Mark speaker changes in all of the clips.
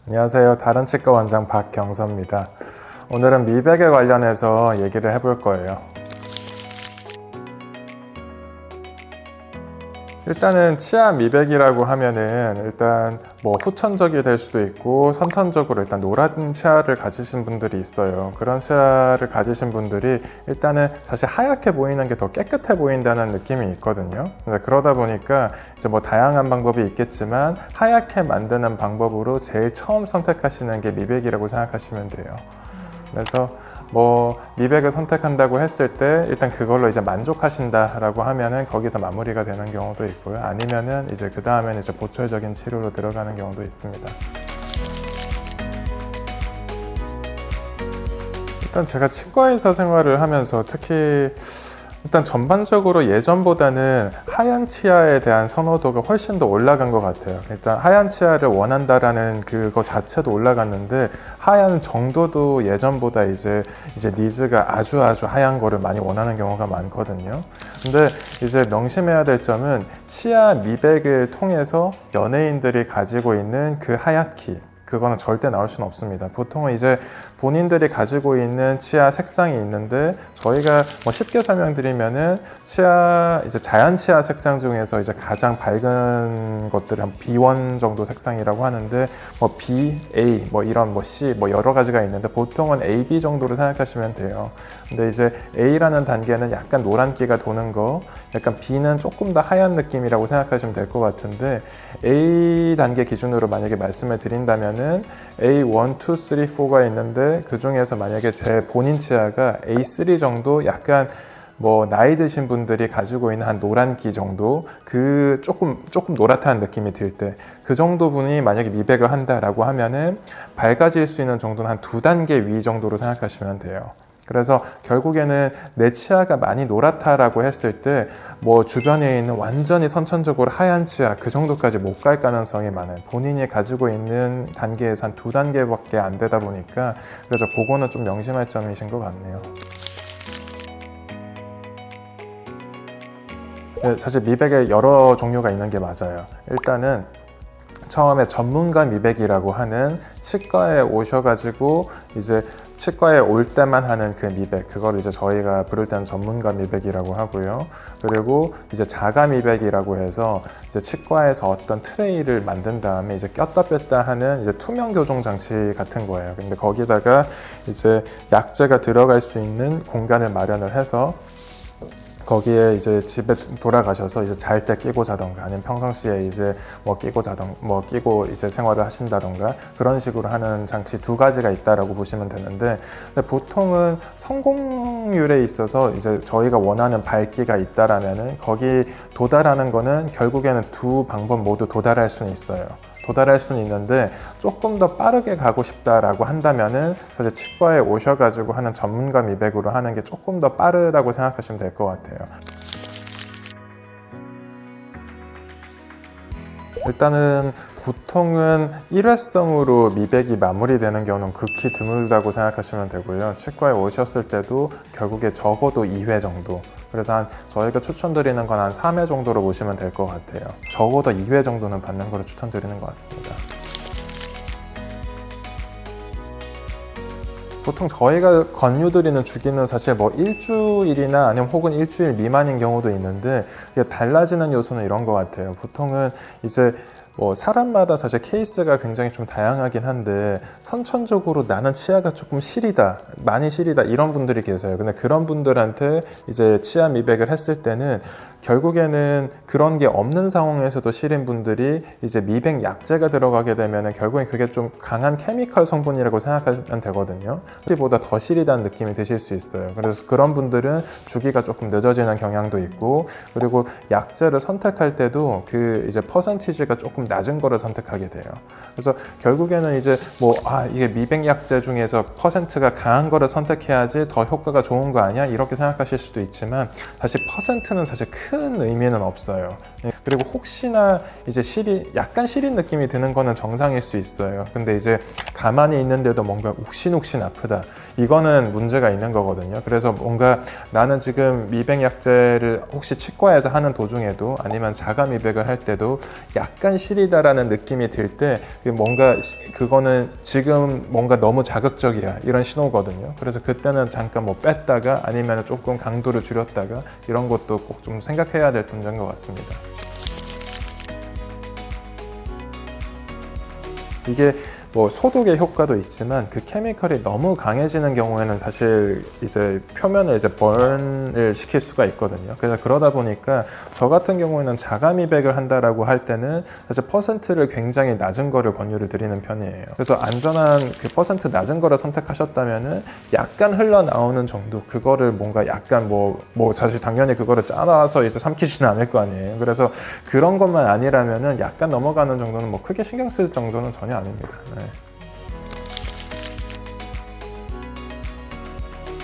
Speaker 1: 안녕하세요. 다른치과 원장 박경서입니다. 오늘은 미백에 관련해서 얘기를 해볼 거예요. 일단은 치아 미백이라고 하면은 일단 뭐 후천적이 될 수도 있고 선천적으로 일단 노란 치아를 가지신 분들이 있어요. 그런 치아를 가지신 분들이 일단은 사실 하얗게 보이는 게 더 깨끗해 보인다는 느낌이 있거든요. 그러다 보니까 이제 뭐 다양한 방법이 있겠지만 하얗게 만드는 방법으로 제일 처음 선택하시는 게 미백이라고 생각하시면 돼요. 그래서 뭐 미백을 선택한다고 했을 때 일단 그걸로 이제 만족하신다라고 하면은 거기서 마무리가 되는 경우도 있고요. 아니면은 이제 그 다음에는 이제 보철적인 치료로 들어가는 경우도 있습니다. 일단 제가 치과의사 생활을 하면서 특히 일단 전반적으로 예전보다는 하얀 치아에 대한 선호도가 훨씬 더 올라간 것 같아요. 일단 하얀 치아를 원한다라는 그거 자체도 올라갔는데 하얀 정도도 예전보다 이제 니즈가 아주 하얀 거를 많이 원하는 경우가 많거든요. 근데 이제 명심해야 될 점은 치아 미백을 통해서 연예인들이 가지고 있는 그 하얗기, 그거는 절대 나올 수는 없습니다. 보통은 이제 본인들이 가지고 있는 치아 색상이 있는데 저희가 뭐 쉽게 설명드리면은 이제 자연 치아 색상 중에서 이제 가장 밝은 것들이 한 B1 정도 색상이라고 하는데 뭐 B, A, 뭐 이런 뭐 C, 뭐 여러 가지가 있는데 보통은 AB 정도로 생각하시면 돼요. 근데 이제 A라는 단계는 약간 노란기가 도는 거, 약간 B는 조금 더 하얀 느낌이라고 생각하시면 될 것 같은데 A 단계 기준으로 만약에 말씀을 드린다면은 A1, 2, 3, 4가 있는데 그 중에서 만약에 제 본인 치아가 A3 정도 약간 뭐 나이 드신 분들이 가지고 있는 한 노란기 정도, 그 조금 노랗다는 느낌이 들 때 그 정도 분이 만약에 미백을 한다라고 하면은 밝아질 수 있는 정도는 한 2단계 위 정도로 생각하시면 돼요. 그래서 결국에는 내 치아가 많이 노랗다라고 했을 때 뭐 주변에 있는 완전히 선천적으로 하얀 치아 그 정도까지 못 갈 가능성이 많아요. 본인이 가지고 있는 단계에서 한 2단계밖에 안 되다 보니까 그래서 그거는 좀 명심할 점이신 것 같네요. 사실 미백에 여러 종류가 있는 게 맞아요. 일단은 처음에 전문가 미백이라고 하는 치과에 오셔가지고 이제 치과에 올 때만 하는 그 미백, 그걸 이제 저희가 부를 때는 전문가 미백이라고 하고요. 그리고 이제 자가 미백이라고 해서 이제 치과에서 어떤 트레이를 만든 다음에 이제 꼈다 뺐다 하는 이제 투명 교정 장치 같은 거예요. 근데 거기다가 이제 약재가 들어갈 수 있는 공간을 마련을 해서 거기에 이제 집에 돌아가셔서 이제 잘 때 끼고 자던가 아니면 평상시에 이제 뭐 끼고 이제 생활을 하신다던가 그런 식으로 하는 장치 두 가지가 있다라고 보시면 되는데, 근데 보통은 성공률에 있어서 이제 저희가 원하는 밝기가 있다라면은 거기 도달하는 거는 결국에는 두 방법 모두 도달할 수는 있어요. 도달할 수는 있는데 조금 더 빠르게 가고 싶다라고 한다면은 사실 치과에 오셔가지고 하는 전문가 미백으로 하는 게 조금 더 빠르다고 생각하시면 될 것 같아요. 일단은 보통은 일회성으로 미백이 마무리되는 경우는 극히 드물다고 생각하시면 되고요. 치과에 오셨을 때도 결국에 적어도 2회 정도, 그래서 저희가 추천드리는 건 한 3회 정도로 보시면 될 것 같아요. 적어도 2회 정도는 받는 걸 추천드리는 것 같습니다. 보통 저희가 권유드리는 주기는 사실 뭐 일주일이나 아니면 혹은 일주일 미만인 경우도 있는데 이게 달라지는 요소는 이런 것 같아요. 보통은 이제 뭐 사람마다 사실 케이스가 굉장히 좀 다양하긴 한데 선천적으로 나는 치아가 조금 시리다, 많이 시리다 이런 분들이 계세요. 근데 그런 분들한테 이제 치아 미백을 했을 때는 결국에는 그런 게 없는 상황에서도 시린 분들이 이제 미백 약재가 들어가게 되면은 결국엔 그게 좀 강한 케미컬 성분이라고 생각하면 되거든요. 보다 더 시리다는 느낌이 드실 수 있어요. 그래서 그런 분들은 주기가 조금 늦어지는 경향도 있고, 그리고 약재를 선택할 때도 그 이제 퍼센티지가 조금 낮은 거를 선택하게 돼요. 그래서 결국에는 이제 이게 미백 약재 중에서 퍼센트가 강한 거를 선택해야지 더 효과가 좋은 거 아니야? 이렇게 생각하실 수도 있지만 사실 퍼센트는 사실 큰 큰 의미는 없어요. 그리고 혹시나 이제 약간 시린 느낌이 드는 거는 정상일 수 있어요. 근데 이제 가만히 있는데도 뭔가 욱신욱신 아프다, 이거는 문제가 있는 거거든요. 그래서 뭔가 나는 지금 미백 약제를 혹시 치과에서 하는 도중에도 아니면 자가 미백을 할 때도 약간 시리다라는 느낌이 들 때 뭔가 그거는 지금 뭔가 너무 자극적이야, 이런 신호거든요. 그래서 그때는 잠깐 뭐 뺐다가 아니면 조금 강도를 줄였다가 이런 것도 꼭 좀 생각해야 될 문제인 것 같습니다. 이게 뭐 소독의 효과도 있지만 그 케미컬이 너무 강해지는 경우에는 사실 이제 표면을 이제 번을 시킬 수가 있거든요. 그래서 그러다 보니까 저 같은 경우에는 자가 미백을 한다라고 할 때는 사실 퍼센트를 굉장히 낮은 거를 권유를 드리는 편이에요. 그래서 안전한 그 퍼센트 낮은 거를 선택하셨다면은 약간 흘러나오는 정도, 그거를 뭔가 약간 뭐 사실 당연히 그거를 짜놔서 이제 삼키지는 않을 거 아니에요. 그래서 그런 것만 아니라면은 약간 넘어가는 정도는 뭐 크게 신경 쓸 정도는 전혀 아닙니다. 네.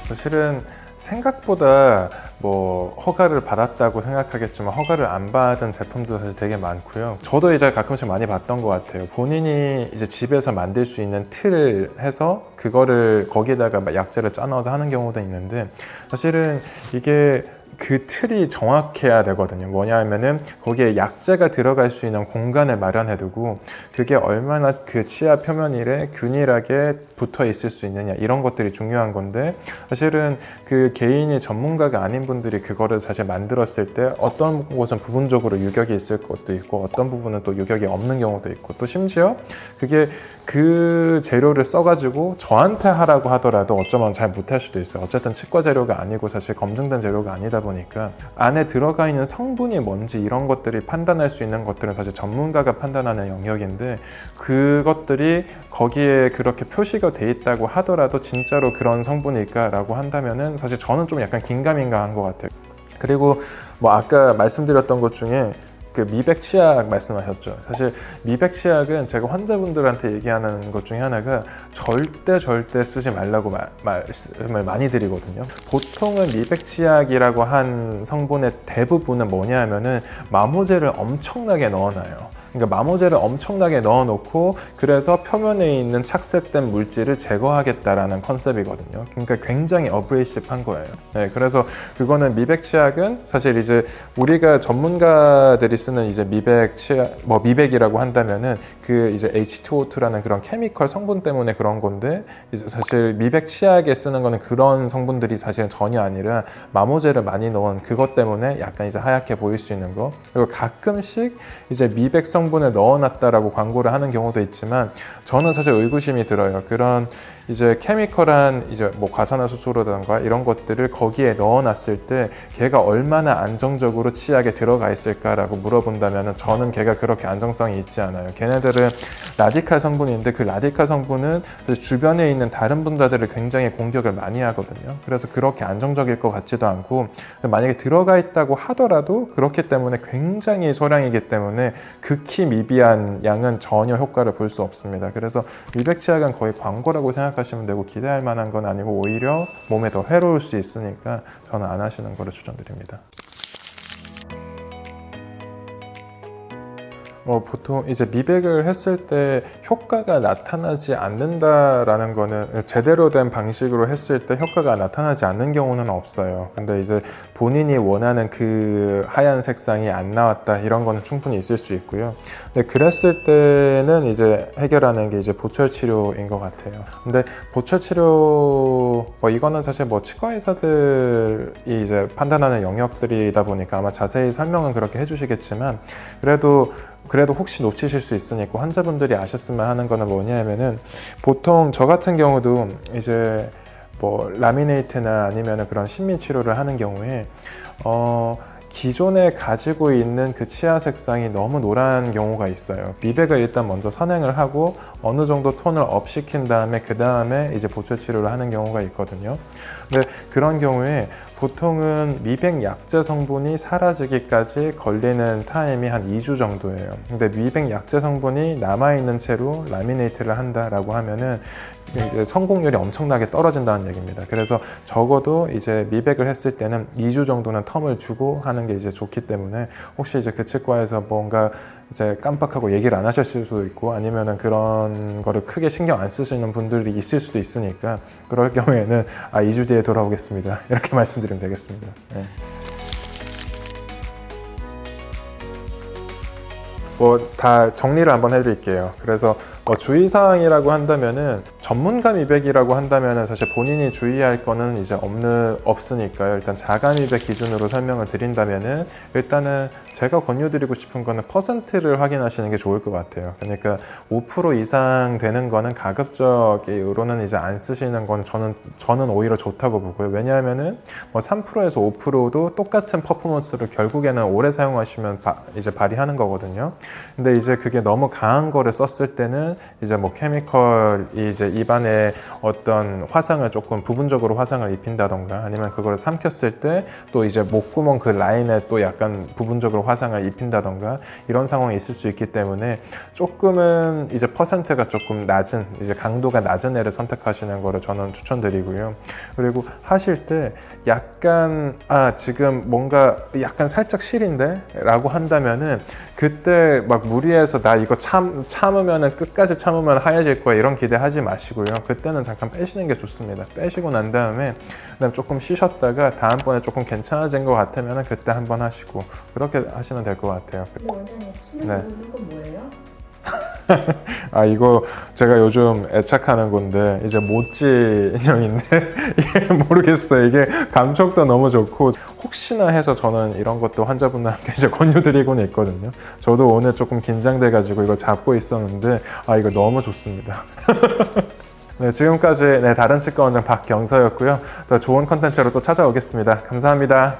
Speaker 1: 사실은 생각보다 뭐 허가를 받았다고 생각하겠지만 허가를 안 받은 제품도 사실 되게 많고요. 저도 이제 가끔씩 많이 봤던 것 같아요. 본인이 이제 집에서 만들 수 있는 틀을 해서 그거를 거기에다가 막 약재를 짜 넣어서 하는 경우도 있는데, 사실은 이게 그 틀이 정확해야 되거든요. 뭐냐 하면은 거기에 약재가 들어갈 수 있는 공간을 마련해 두고 그게 얼마나 그 치아 표면일에 균일하게 붙어 있을 수 있느냐, 이런 것들이 중요한 건데, 사실은 그 개인이 전문가가 아닌 분들이 그거를 사실 만들었을 때 어떤 곳은 부분적으로 유격이 있을 것도 있고 어떤 부분은 또 유격이 없는 경우도 있고, 또 심지어 그게 그 재료를 써가지고 저한테 하라고 하더라도 어쩌면 잘 못할 수도 있어요. 어쨌든 치과 재료가 아니고 사실 검증된 재료가 아니다 보니까 안에 들어가 있는 성분이 뭔지 이런 것들이 판단할 수 있는 것들은 사실 전문가가 판단하는 영역인데, 그것들이 거기에 그렇게 표시가 돼 있다고 하더라도 진짜로 그런 성분일까라고 한다면은 사실 저는 좀 약간 긴가민가한 것 같아요. 그리고 뭐 아까 말씀드렸던 것 중에 그 미백 치약 말씀하셨죠. 사실 미백 치약은 제가 환자분들한테 얘기하는 것 중에 하나가 절대 쓰지 말라고 말씀을 많이 드리거든요. 보통은 미백 치약이라고 한 성분의 대부분은 뭐냐 하면은 마모제를 엄청나게 넣어놔요. 그러니까 마모제를 엄청나게 넣어놓고 그래서 표면에 있는 착색된 물질을 제거하겠다라는 컨셉이거든요. 그러니까 굉장히 어브레이시브한 거예요. 네, 그래서 그거는 미백 치약은 사실 이제 우리가 전문가들이 쓰는 이제 미백 치약, 뭐 미백이라고 한다면은 그 이제 H2O2라는 그런 케미컬 성분 때문에 그런 건데, 이제 사실 미백 치약에 쓰는 거는 그런 성분들이 사실은 전혀 아니라 마모제를 많이 넣은 그것 때문에 약간 이제 하얗게 보일 수 있는 거. 그리고 가끔씩 이제 미백 성분을 넣어놨다라고 광고를 하는 경우도 있지만, 저는 사실 의구심이 들어요. 그런 이제 케미컬한 이제 뭐 과산화수소라든가 이런 것들을 거기에 넣어놨을 때 걔가 얼마나 안정적으로 치약에 들어가 있을까라고 물어본다면 저는 걔가 그렇게 안정성이 있지 않아요. 걔네들은 라디칼 성분인데 그 라디칼 성분은 주변에 있는 다른 분자들을 굉장히 공격을 많이 하거든요. 그래서 그렇게 안정적일 것 같지도 않고, 만약에 들어가 있다고 하더라도 그렇기 때문에 굉장히 소량이기 때문에 극히 미비한 양은 전혀 효과를 볼 수 없습니다. 그래서 미백 치약은 거의 광고라고 생각하시면 되고 기대할 만한 건 아니고 오히려 몸에 더 해로울 수 있으니까 저는 안 하시는 거를 추천드립니다. 보통 이제 미백을 했을 때 효과가 나타나지 않는다라는 거는 제대로 된 방식으로 했을 때 효과가 나타나지 않는 경우는 없어요. 근데 이제 본인이 원하는 그 하얀 색상이 안 나왔다, 이런 거는 충분히 있을 수 있고요. 근데 그랬을 때는 이제 해결하는 게 이제 보철 치료인 것 같아요. 근데 보철 치료 이거는 사실 뭐 치과 의사들이 이제 판단하는 영역들이다 보니까 아마 자세히 설명은 그렇게 해주시겠지만, 그래도 혹시 놓치실 수 있으니까 환자분들이 아셨으면 하는 거는 뭐냐면은, 보통 저 같은 경우도 이제 뭐 라미네이트나 아니면 그런 신미 치료를 하는 경우에 기존에 가지고 있는 그 치아 색상이 너무 노란 경우가 있어요. 미백을 일단 먼저 선행을 하고 어느 정도 톤을 업 시킨 다음에 그 다음에 이제 보철 치료를 하는 경우가 있거든요. 근데 그런 경우에 보통은 미백 약제 성분이 사라지기까지 걸리는 타임이 한 2주 정도예요. 근데 미백 약제 성분이 남아있는 채로 라미네이트를 한다라고 하면은 이제 성공률이 엄청나게 떨어진다는 얘기입니다. 그래서 적어도 이제 미백을 했을 때는 2주 정도는 텀을 주고 하는 게 이제 좋기 때문에 혹시 이제 그 치과에서 뭔가 이제 깜빡하고 얘기를 안 하셨을 수도 있고 아니면은 그런 거를 크게 신경 안 쓰시는 분들이 있을 수도 있으니까 그럴 경우에는 2주 뒤에 돌아오겠습니다. 이렇게 말씀드리면 되겠습니다. 네. 뭐 다 정리를 한번 해드릴게요. 그래서 뭐 주의사항이라고 한다면은 전문가 미백이라고 한다면은 사실 본인이 주의할 거는 이제 없으니까요. 일단 자가 미백 기준으로 설명을 드린다면은 일단은 제가 권유드리고 싶은 거는 퍼센트를 확인하시는 게 좋을 것 같아요. 그러니까 5% 이상 되는 거는 가급적으로는 이제 안 쓰시는 건 저는 오히려 좋다고 보고요. 왜냐하면은 뭐 3%에서 5%도 똑같은 퍼포먼스를 결국에는 오래 사용하시면 이제 발휘하는 거거든요. 근데 이제 그게 너무 강한 거를 썼을 때는 이제 뭐 케미컬이 이제 입안에 어떤 화상을 조금 부분적으로 화상을 입힌다던가 아니면 그걸 삼켰을 때 또 이제 목구멍 그 라인에 또 약간 부분적으로 화상을 입힌다던가 이런 상황이 있을 수 있기 때문에 조금은 이제 퍼센트가 조금 낮은 이제 강도가 낮은 애를 선택하시는 거를 저는 추천드리고요. 그리고 하실 때 약간 지금 뭔가 약간 살짝 실인데? 라고 한다면은 그때 막 무리해서 나 이거 참으면은 끝까지 참으면 하얘질 거야 이런 기대하지 마시고요. 그때는 잠깐 빼시는 게 좋습니다. 빼시고 난 다음에 그다음 조금 쉬셨다가 다음번에 조금 괜찮아진 것 같으면은 그때 한번 하시고 그렇게 하시면 될 것 같아요.
Speaker 2: 근데 원장님 술을
Speaker 1: 네.
Speaker 2: 먹는 건 뭐예요?
Speaker 1: 이거 제가 요즘 애착하는 건데 이제 모찌 인형인데 이게 모르겠어요. 이게 감촉도 너무 좋고 혹시나 해서 저는 이런 것도 환자분들한테 이제 권유드리고는 있거든요. 저도 오늘 조금 긴장돼 가지고 이거 잡고 있었는데 이거 너무 좋습니다. 네, 지금까지 다른 치과 원장 박경서였고요. 더 좋은 컨텐츠로 또 찾아오겠습니다. 감사합니다.